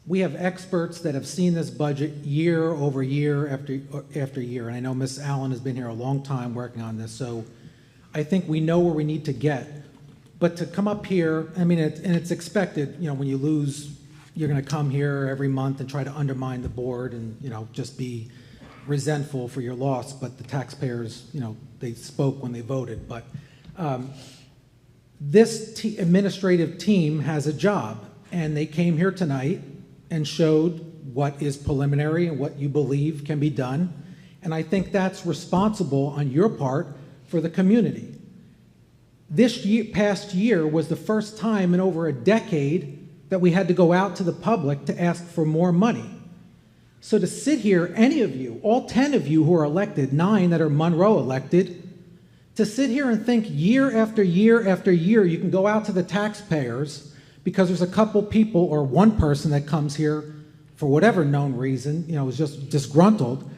We have experts that have seen this budget year over year after year, and I know Ms. Allen has been here a long time working on this, so I think we know where we need to get. But to come up here, I mean, it's expected, you know, when you lose, you're going to come here every month and try to undermine the board and, you know, just be resentful for your loss. But the taxpayers, you know, they spoke when they voted. But this administrative team has a job, and they came here tonight and showed what is preliminary and what you believe can be done. And I think that's responsible on your part for the community. This past year was the first time in over a decade that we had to go out to the public to ask for more money. So to sit here, any of you, all 10 of you who are elected, 9 that are Monroe elected, to sit here and think year after year after year you can go out to the taxpayers because there's a couple people or one person that comes here for whatever known reason, you know, is just disgruntled,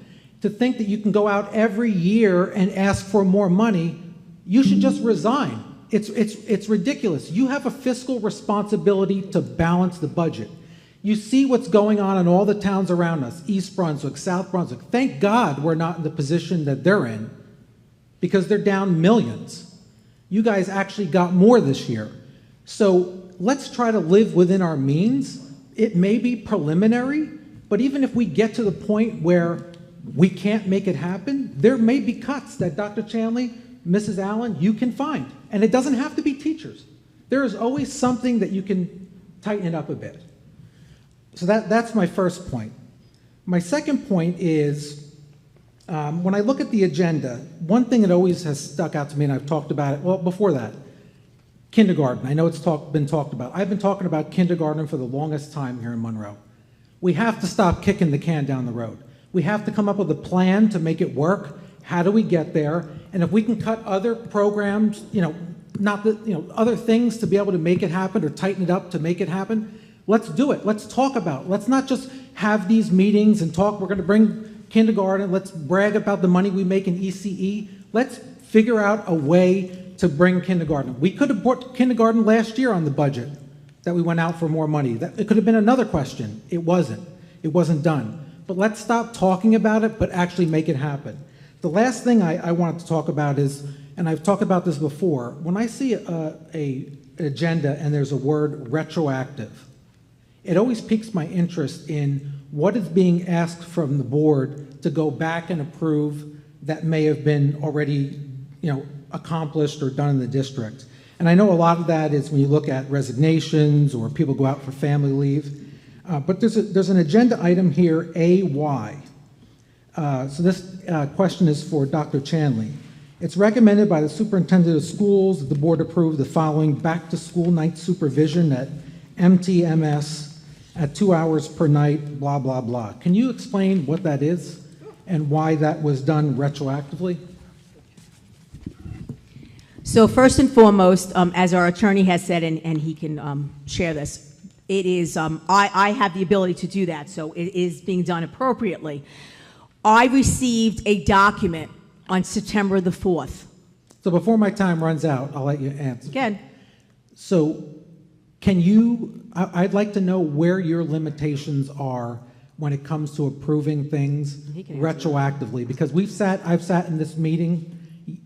to think that you can go out every year and ask for more money. You should just resign. It's ridiculous. You have a fiscal responsibility to balance the budget. You see what's going on in all the towns around us, East Brunswick, South Brunswick. Thank God we're not in the position that they're in, because they're down millions. You guys actually got more this year. So let's try to live within our means. It may be preliminary, but even if we get to the point where we can't make it happen, there may be cuts that Dr. Chanley, Mrs. Allen, you can find. And it doesn't have to be teachers. There is always something that you can tighten it up a bit. So that's my first point. My second point is, when I look at the agenda, one thing that always has stuck out to me, and I've talked about it, well, before that, kindergarten. I know it's been talked about. I've been talking about kindergarten for the longest time here in Monroe. We have to stop kicking the can down the road. We have to come up with a plan to make it work. How do we get there? And if we can cut other programs, you know, other things to be able to make it happen or tighten it up to make it happen, let's do it. Let's talk about it. Let's not just have these meetings and talk, we're going to bring kindergarten, let's brag about the money we make in ECE. Let's figure out a way to bring kindergarten. We could have brought kindergarten last year on the budget that we went out for more money. It could have been another question. It wasn't. It wasn't done. But let's stop talking about it, but actually make it happen. The last thing I wanted to talk about is, and I've talked about this before, when I see an agenda and there's a word retroactive, it always piques my interest in what is being asked from the board to go back and approve that may have been already, you know, accomplished or done in the district. And I know a lot of that is when you look at resignations or people go out for family leave. But there's an agenda item here, AY. So this question is for Dr. Chanley. It's recommended by the superintendent of schools that the board approve the following back-to-school night supervision at MTMS at 2 hours per night, blah, blah, blah. Can you explain what that is and why that was done retroactively? So first and foremost, as our attorney has said, and he can share this, it is, I have the ability to do that, so it is being done appropriately. I received a document on September the 4th. So before my time runs out, I'll let you answer. Again. So can you, I'd like to know where your limitations are when it comes to approving things retroactively, because I've sat in this meeting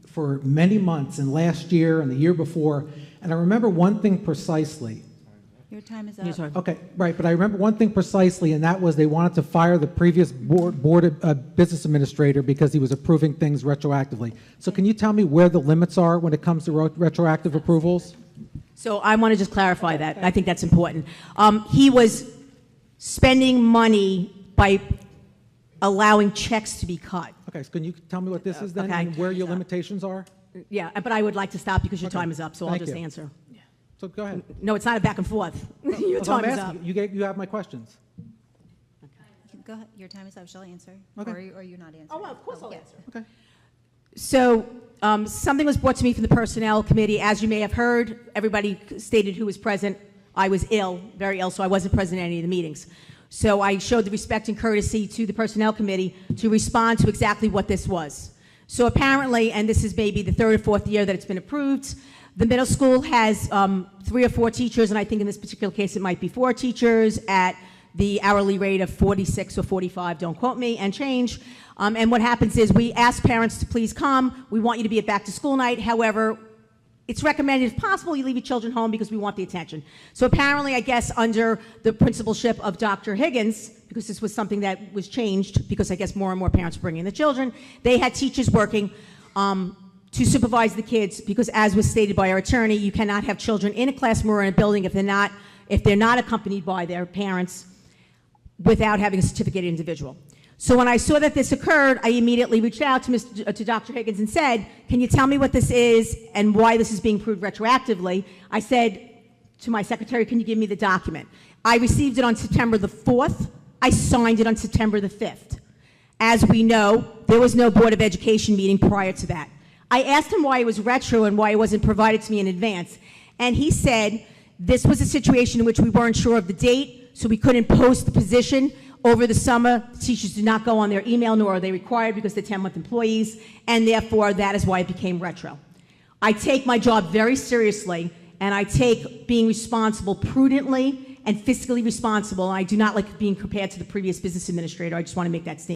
for many months, and last year and the year before, and I remember one thing precisely. Your time is up. Okay, right, but I remember one thing precisely, and that was they wanted to fire the previous business administrator because he was approving things retroactively. So can you tell me where the limits are when it comes to retroactive approvals? So I want to just clarify that. I think that's important. He was spending money by allowing checks to be cut. Okay, so can you tell me what this is then, okay, and where your limitations are? Yeah, but I would like to stop because your time is up, so I'll just answer. So go ahead. No, it's not a back and forth. Your time is up. You have my questions. Okay. Go ahead. Your time is up. Shall I answer? Okay. Or you're not answering? Oh, well, of course I'll answer. Okay. So something was brought to me from the Personnel Committee. As you may have heard, everybody stated who was present. I was ill, very ill, so I wasn't present at any of the meetings. So I showed the respect and courtesy to the Personnel Committee to respond to exactly what this was. So apparently, and this is maybe the 3rd or 4th year that it's been approved, the middle school has 3 or 4 teachers, and I think in this particular case it might be 4 teachers at the hourly rate of 46 or 45, don't quote me, and change. And what happens is we ask parents to please come. We want you to be at back to school night. However, it's recommended, if possible, you leave your children home because we want the attention. So apparently, I guess, under the principalship of Dr. Higgins, because this was something that was changed, because I guess more and more parents were bringing the children, they had teachers working to supervise the kids, because as was stated by our attorney, you cannot have children in a classroom or in a building if they're not accompanied by their parents without having a certificated individual. So when I saw that this occurred, I immediately reached out to Dr. Higgins and said, can you tell me what this is and why this is being proved retroactively? I said to my secretary, can you give me the document? I received it on September the 4th. I signed it on September the 5th. As we know, there was no Board of Education meeting prior to that. I asked him why it was retro and why it wasn't provided to me in advance. And he said this was a situation in which we weren't sure of the date, so we couldn't post the position. Over the summer, teachers do not go on their email, nor are they required because they're 10-month employees, and therefore that is why it became retro. I take my job very seriously, and I take being responsible prudently and fiscally responsible. I do not like being compared to the previous business administrator. I just want to make that statement.